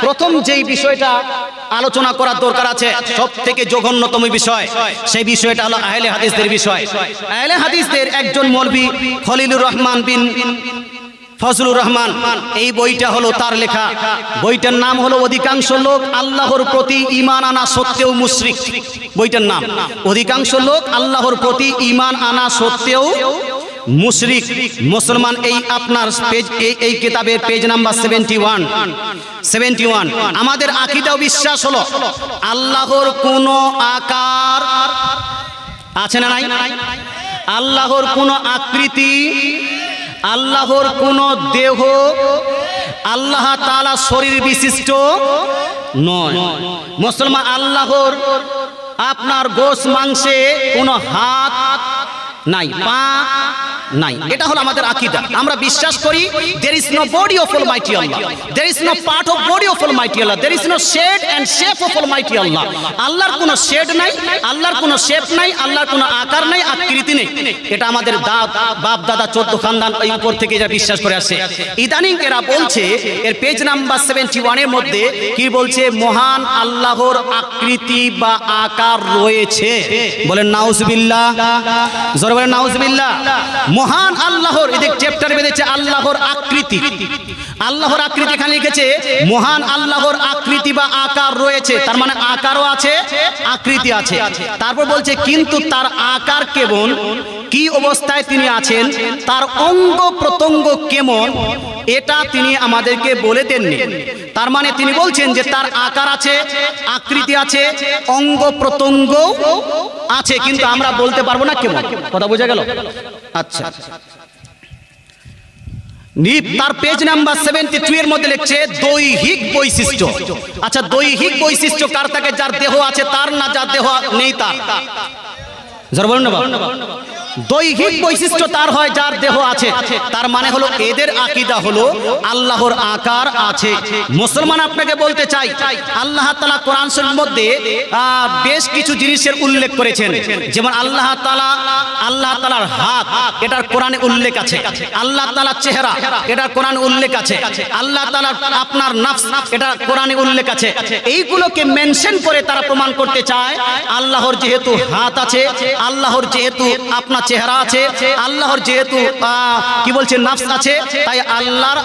প্রথম যেই বিষয়টা আলোচনা করার দরকার আছে, সবথেকে জঘন্যতম বিষয়, সেই বিষয়টা হলো আহলে হাদিসদের বিষয়। আহলে হাদিসদের একজন মৌলভী খলিলুর রহমান বিন ফজলুর রহমান, এই বইটা হলো তার লেখা। বইটার নাম হলো অধিকাংশ লোক আল্লাহর প্রতি ঈমান আনা সত্ত্বেও মুশরিক। বইটার নাম অধিকাংশ লোক আল্লাহর প্রতি ঈমান আনা সত্ত্বেও মুশরিক মুসলমান। এই আপনার পেজ, এই কিতাবের পেজ নাম্বার 71। আমাদের আকীদা ও বিশ্বাস হলো আল্লাহর কোনো আকার আছে না নাই, আল্লাহর কোনো আকৃতি, আল্লাহর কোনো দেহ, আল্লাহ তাআলা শরীর বিশিষ্ট নয়। মুসলমান আল্লাহর আপনার গোশ মাংসে কোনো হাত নাই, পা নাই, এটা হলো আমাদের আকীদা। আমরা বিশ্বাস করি there is no body of Almighty Allah, there is no part of body of Almighty Allah, there is no shade and shape of Almighty Allah। আল্লাহর কোনো শেড নাই, আল্লাহর কোনো শেপ নাই, আল্লাহর কোনো আকার নাই, আকৃতি নেই। এটা আমাদের বাপ দাদা 14 খানদান এই উপর থেকে যা বিশ্বাস করে আসছে। ইদানিং এরা বলছে, এর পেজ নাম্বার 71 এর মধ্যে কি বলছে, মহান আল্লাহর আকৃতি বা আকার রয়েছে। বলেন নাউজুবিল্লাহ, জোরে বলেন নাউজুবিল্লাহ। মহান আল্লাহর, এদিক চ্যাপ্টার বেঁধেছে আল্লাহর আকৃতি। আল্লাহর আকৃতি এখানে লিখেছে মহান আল্লাহর আকৃতি বা আকার রয়েছে, তার মানে আকারও আছে, আকৃতি আছে। তারপর বলছে কিন্তু তার আকার কেমন, কি অবস্থায় তিনি আছেন, তার অঙ্গ প্রত্যঙ্গ কেমন, এটা তিনি আমাদেরকে বলে দেননি। তার মানে তিনি বলছেন যে তার আকার আছে, আকৃতি আছে, অঙ্গ প্রত্যঙ্গ আছে, কিন্তু আমরা বলতে পারবো না কেমন। কথা বোঝা গেল? আচ্ছা, তার পেজ নাম্বার 72 এর মধ্যে লিখছে দৈহিক বৈশিষ্ট্য। আচ্ছা, দৈহিক বৈশিষ্ট্য কার থাকে? যার দেহ আছে তার, না যার দেহ নেই তার? যারা বলুন না বাবা, দৈহিক বৈশিষ্ট্য তার হয় যার দেহ আছে। তার মানে হলো এদের আকীদা হলো আল্লাহর আকার আছে। মুসলমান আপনাকে বলতে চাই, আল্লাহ তাআলা কোরআন শরীফের মধ্যে বেশ কিছু জিনিসের উল্লেখ করেছেন। যেমন আল্লাহ তাআলার হাত, এটার কোরআনে উল্লেখ আছে। আল্লাহ তাআলার চেহারা, এটার কোরআনে উল্লেখ আছে। আল্লাহ তাআলার আপনার নফস, এটার কোরআনে উল্লেখ আছে। এইগুলোকে মেনশন করে তারা প্রমাণ করতে চায় আল্লাহর যেহেতু হাত আছে, আল্লাহর যেহেতু আপনার চেহারা আছে, আল্লাহর যেহেতু কি বলছে নফস আছে, তাই আল্লাহর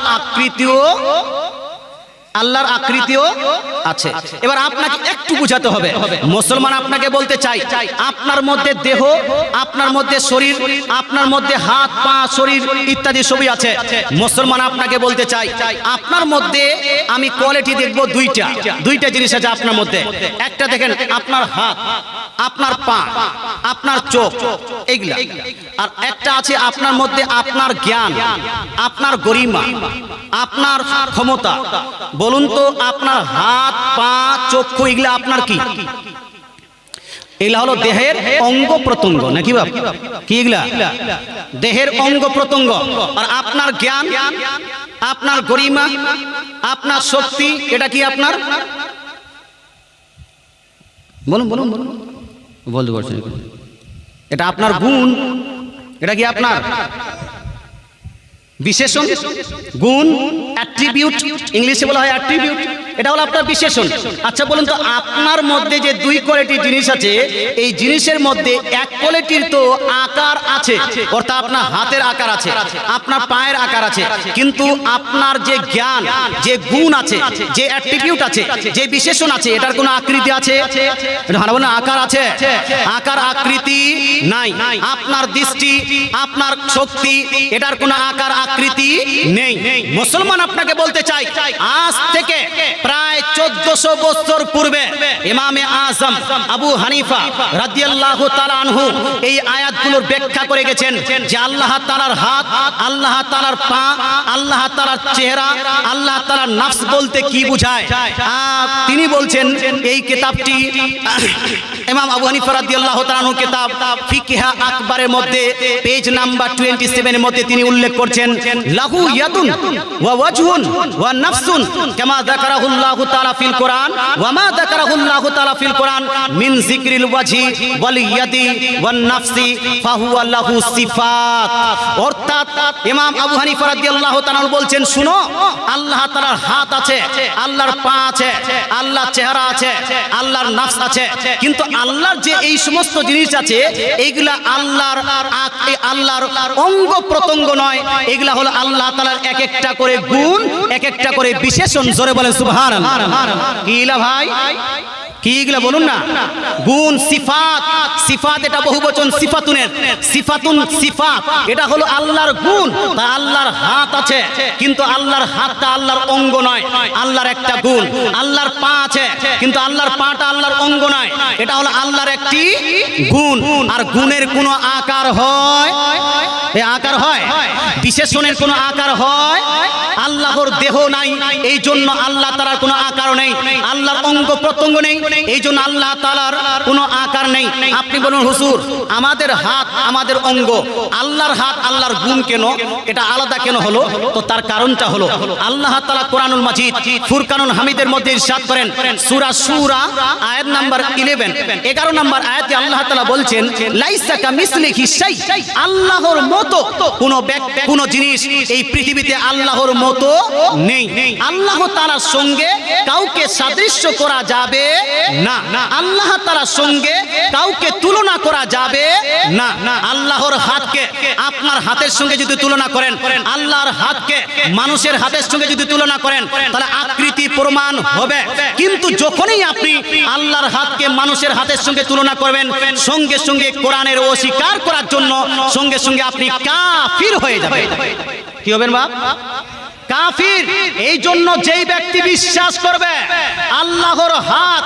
আকৃতিও আছে। এবার আপনাকে একটু বুঝাতে হবে, মুসলমান আপনাকে বলতে চাই আপনার মধ্যে দেহ, আপনার মধ্যে শরীর, আপনার মধ্যে হাত পা শরীর ইত্যাদি সবই আছে। মুসলমান আপনাকে বলতে চাই আপনার মধ্যে আমি কোয়ালিটি দেখব দুইটা জিনিস আছে আপনার মধ্যে। একটা দেখেন আপনার হাত, আপনার পা, আপনার চোখ, এইগুলা। আর একটা আছে আপনার মধ্যে আপনার জ্ঞান, আপনার গরিমা, আপনার ক্ষমতা। বলুন তো আপনার হাত পা চক্ষু এগুলা আপনার কি? এগুলা হলো দেহের অঙ্গ প্রত্যঙ্গ, নাকি বাপ? কি এগুলা? দেহের অঙ্গ প্রত্যঙ্গ। আর আপনার জ্ঞান, আপনার গরিমা, আপনার শক্তি, এটা কি আপনার? বলুন বলুন বলুন, বলতে পারছেন? এটা আপনার গুণ, এটা কি আপনার বিশেষণ, গুণ, অ্যাট্রিবিউট, ইংলিশে বলা হয় অ্যাট্রিবিউট। এটা হলো আপনার বিশেষণ। আচ্ছা বলুন তো আপনার মধ্যে যে দুই কোয়ালিটির জিনিস আছে, এই জিনিসের মধ্যে এক কোয়ালিটির তো আকার আছে, অর্থাৎ আপনার হাতের আকার আছে, আপনার পায়ের আকার আছে, কিন্তু আপনার যে জ্ঞান, যে গুণ আছে, যে অ্যাট্রিবিউট আছে, যে বিশেষণ আছে, এটার কোনো আকৃতি আছে? আকার আছে, আকার আকৃতি নাই। আপনার দৃষ্টি, আপনার শক্তি, এটার কোনো আকার আকৃতি নেই। মুসলমান আপনাকে বলতে চাই আজ থেকে প্রায় 1400 বছর পূর্বে ইমামে আযম আবু হানিফা রাদিয়াল্লাহু তাআলা আনহু এই আয়াতগুলোর ব্যাখ্যা করে গেছেন যে আল্লাহ তাআলার হাত, আল্লাহ তাআলার পা, আল্লাহ তাআলার চেহারা, আল্লাহ তাআলার নফস বলতে কি বোঝায়। তিনি বলছেন এই কিতাবটি ইমাম আবু হানিফা রাদিয়াল্লাহু তাআলা আনহু কিতাব ফিকহ আকবরের মধ্যে পেজ নাম্বার 27 এর মধ্যে তিনি উল্লেখ করছেন লাহু ইয়াদুন ওয়া ওয়াজহুন ওয়া নাফসুন কামা যাকারাহুল্লাহু তাআলা ফিল কোরআন ওয়া মা যাকারাহুল্লাহু তাআলা ফিল কোরআন মিন যিকরিল ওয়াজহি ওয়াল ইয়াদি ওয়ান নাফসি ফাহুয়া লাহু সিফাত। অর্থাৎ ইমাম আবু হানিফা রাদিয়াল্লাহু তাআলা বলছেন, শুনো, আল্লাহ তাআলার হাত আছে, আল্লাহর পা আছে, আল্লাহর চেহারা আছে, আল্লাহর নাফস আছে, কিন্তু আল্লাহর যে এই সমস্ত জিনিস আছে এইগুলা আল্লাহর অঙ্গ প্রত্যঙ্গ নয়, এগুলা হলো আল্লাহ তাআলার এক একটা করে গুণ, এক একটা করে বিশেষণ। জোরে বলেন সুবহানাল্লাহ। কিলা ভাই, কিগুলা বলুন না? গুণ, সিফাত। সিফাত এটা বহুবচন সিফাতুনের, সিফাতুন সিফাত, এটা হলো আল্লাহর গুণ। তা আল্লাহর হাত আছে, কিন্তু আল্লাহর হাতটা আল্লাহর অঙ্গ নয়, আল্লাহর একটা গুণ। আল্লাহর পা আছে, কিন্তু আল্লাহর পাটা আল্লাহর অঙ্গ নয়, এটা হলো আল্লাহর একটি গুণ। আর গুণের কোনো আকার হয়, এই আকার হয়, বিশেষণের কোনো আকার হয়। আল্লাহর দেহ নাই, এই জন্য আল্লাহ তাআলার কোনো আকার নেই। আল্লাহর অঙ্গ প্রত্যঙ্গ নেই, এই জন্য আল্লাহ তাআলার কোনো আকার নেই। আপনি বলুন, হুজুর আমাদের হাত আমাদের অঙ্গ, আল্লাহর হাত আল্লাহর গুণ কেন, এটা আলাদা কেন হলো? তো তার কারণটা হলো আল্লাহ তাআলা কোরআনুল মাজিদ ফুরকানুল হামিদের মধ্যে ইরশাদ করেন, সূরা শুরা আয়াত নাম্বার 11 নম্বর আয়াতে আল্লাহ তাআলা বলছেন, লাইসা কামিসলিহি শাই, আল্লাহর মতো কোনো জিনিস এই পৃথিবীতে আল্লাহর মতো নেই। আল্লাহ তাআলার সঙ্গে কাউকে সাদৃশ্য করা যাবে না, আল্লাহ তাআলার সঙ্গে কাউকে তুলনা করা যাবে না। আল্লাহর হাতকে আপনার হাতের সঙ্গে যদি তুলনা করেন, আল্লাহর হাতকে মানুষের হাতের সঙ্গে যদি তুলনা করেন, তাহলে আকৃতি প্রমাণ হবে। কিন্তু যখনই আপনি আল্লাহর হাতকে মানুষের হাতের সঙ্গে তুলনা করবেন, সঙ্গে সঙ্গে কোরআনের অস্বীকার করার জন্য সঙ্গে সঙ্গে আপনি কাফির হয়ে যাবেন। কি হবেন বাপ? কাফির। এই জন্য যেই ব্যক্তি বিশ্বাস করবে আল্লাহর হাত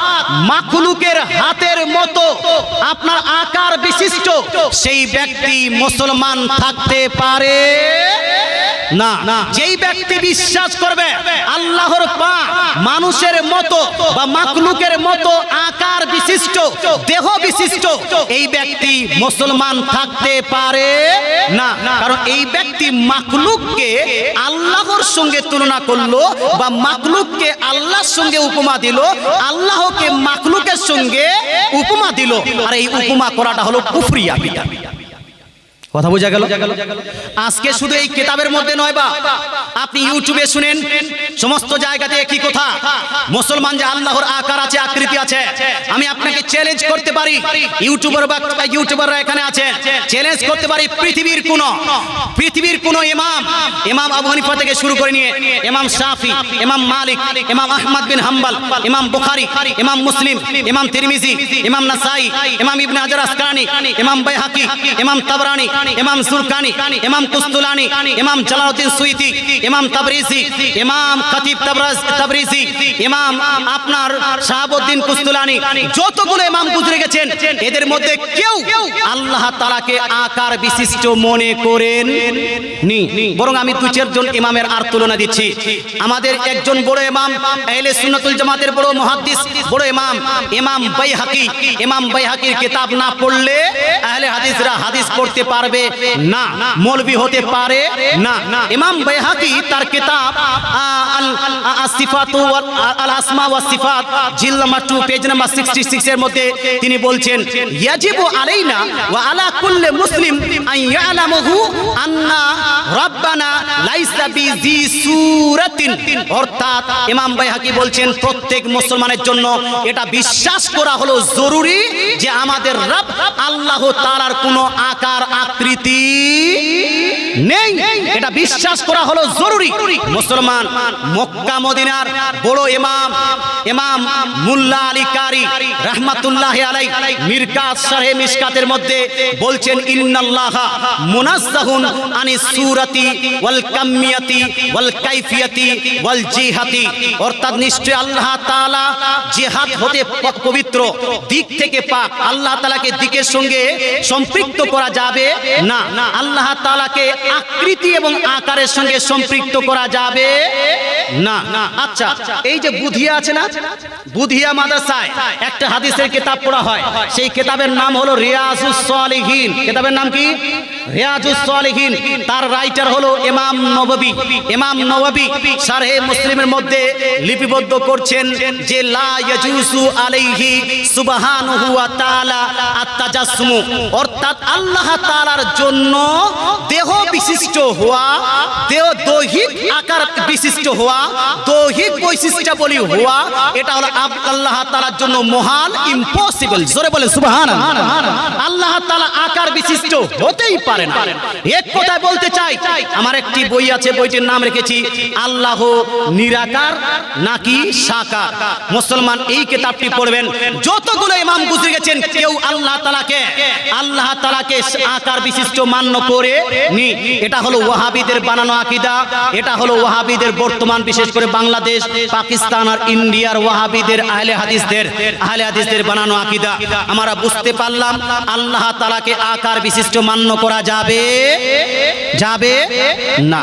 মাখলুকের হাতের মতো আপনার আকার বিশিষ্ট, সেই ব্যক্তি মুসলমান থাকতে পারে না। যেই ব্যক্তি বিশ্বাস করবে আল্লাহর পা মানুষের মতো বা মাখলুকের মতো আকার বিশিষ্ট, দেহ বিশিষ্ট, এই ব্যক্তি মুসলমান থাকতে পারে না। কারণ এই ব্যক্তি মাখলুককে আল্লাহর সঙ্গে তুলনা করলো বা মাখলুককে আল্লাহর সঙ্গে উপমা দিল, আল্লাহকে মাখলুকের সঙ্গে উপমা দিল। আর এই উপমা করাটা হলো কুফরিয়া। কথা বোঝা গেল? আজকে শুধু এই কিতাবের মধ্যে নয়, বা আপনি ইউটিউবে শুনেন, সমস্ত জায়গাতে একই কথা, মুসলমান যে আল্লাহর আকার আছে, আকৃতি আছে। আমি আপনাকে চ্যালেঞ্জ করতে পারি, ইউটিউবাররা এখানে আছে, চ্যালেঞ্জ করতে পারি, পৃথিবীর কোন ইমাম আবু হানিফা থেকে শুরু করে নিয়ে ইমাম শাফি, ইমাম মালিক, ইমাম আহমদ বিন হাম্বল, ইমাম বুখারী, ইমাম মুসলিম, ইমাম তিরমিজি, ইমাম নাসাই, ইমাম ইবনে হাজার আসকালানি, ইমাম বাইহাকি, ইমাম তাবরানি, ইমাম সুরকানি, ইমাম কুস্তুলানি, ইমাম জালালউদ্দিন সুয়ুতি, ইমাম তাবরিজি, ইমাম খতিব তাবরিজি, ইমাম আপনার শাহাবুদ্দিন কুস্তুলানি, যতগুলো ইমাম গুজরে গেছেন, এদের মধ্যে কেউ আল্লাহ তাআলাকে আকার বিশিষ্ট মনে করেন নি। বরং আমি দু চারজন ইমামের আর তুলনা দিচ্ছি। আমাদের একজন বড় ইমাম, আহলে সুন্নাতুল জামাতের বড় মুহাদ্দিস, বড় ইমাম বাইহাকি। ইমাম বাইহাকির কিতাব না পড়লে আহলে হাদিসরা হাদিস পড়তে পারবে না, মৌলবি হতে পারে না। ইমাম বাইহাকি তার কিতাব আসিফাতু আল আসমা ওয়াস সিফাত, জিলদ নাম্বার 2 পেজ নাম্বার 66 এর মধ্যে তিনি বলছেন, ইয়াজিবু আলাইনা ওয়া আলা কুল্লি মুসলিম আন ইয়ালামহু আন্না রাব্বানা লাইসা বিজি সূরাতিন। অর্থাৎ ইমাম বাইহাকি বলছেন, প্রত্যেক মুসলমানের জন্য এটা বিশ্বাস করা হলো জরুরি যে আমাদের রব আল্লাহ তাআলার কোনো আকার আকৃতি নেই, এটা বিশ্বাস করা হলো জরুরি। মুসলমান মক্কা মদিনার বড় ইমাম মুল্লা আলী কারি রাহমাতুল্লাহি আলাইহি মিরকাত শারহে মিশকাতের মধ্যে বলছেন, ইন্নাল্লাহা মুনাজ্জাহুন আনিস সূরাতি ওয়াল কামিয়াতি ওয়াল কাইফিয়াতি ওয়াল জিহাতি। অর্থাৎ নিশ্চয় আল্লাহ তাআলা জিহাদ হতে পবিত্র, দিক থেকে পাক। আল্লাহ তাআলাকে দিকের সঙ্গে সম্পৃক্ত করা যাবে না। আল্লাহ তাআলাকে আকৃতি এবং আকারের সঙ্গে সম্পৃক্ত করা যাবে না। আচ্ছা, এই যে বুধিয়া আছে না, বুধিয়া মাদ্রাসায় একটা হাদিসের কিতাব পড়া হয়, সেই কিতাবের নাম হলো রিয়াজুস সালিহিন। কিতাবের নাম কি? রিয়াজুস সালিহিন। তার রাইটার হলো ইমাম নববী। ইমাম নববী শারহে মুসলিমের মধ্যে লিপিবদ্ধ করছেন যে লা ইয়াজুসু আলাইহি সুবহানাহু ওয়া তাআলা আত-তাজাসসুমু, অর্থাৎ আল্লাহ তাআলার জন্য দেহ বিশিষ্ট হওয়া, দেহ দৈহিক আকার বিশিষ্ট হওয়া, দৈহিক বৈশিষ্ট্যাবলী হওয়া, এটা হলো আল্লাহ তাআলার জন্য মহান, ইম্পসিবল। জোরে বলেন সুবহানাল্লাহ। আল্লাহ তাআলা আকার বিশিষ্ট হতেই পারে না। এক কথা বলতে চাই, আমার একটি বই আছে, বইটির নাম রেখেছি আল্লাহ নিরাকার নাকি সাকার। মুসলমান এই কিতাবটি পড়বেন, যতগুলো ইমাম গুজরে গেছেন কেউ আল্লাহ তাআলাকে আকার বিশিষ্ট মান্য করে নি। এটা হলো ওয়াহাবিদের বানানো আকীদা, এটা হলো ওয়াহাবিদের বর্তমান বিশেষ করে বাংলাদেশ, পাকিস্তান আর ইন্ডিয়ার ওয়াহাবিদের আহলে হাদিসদের বানানো আকীদা। আমরা বুঝতে পারলাম আল্লাহ তাআলাকে আকার বিশিষ্ট মান্য করা যাবে না।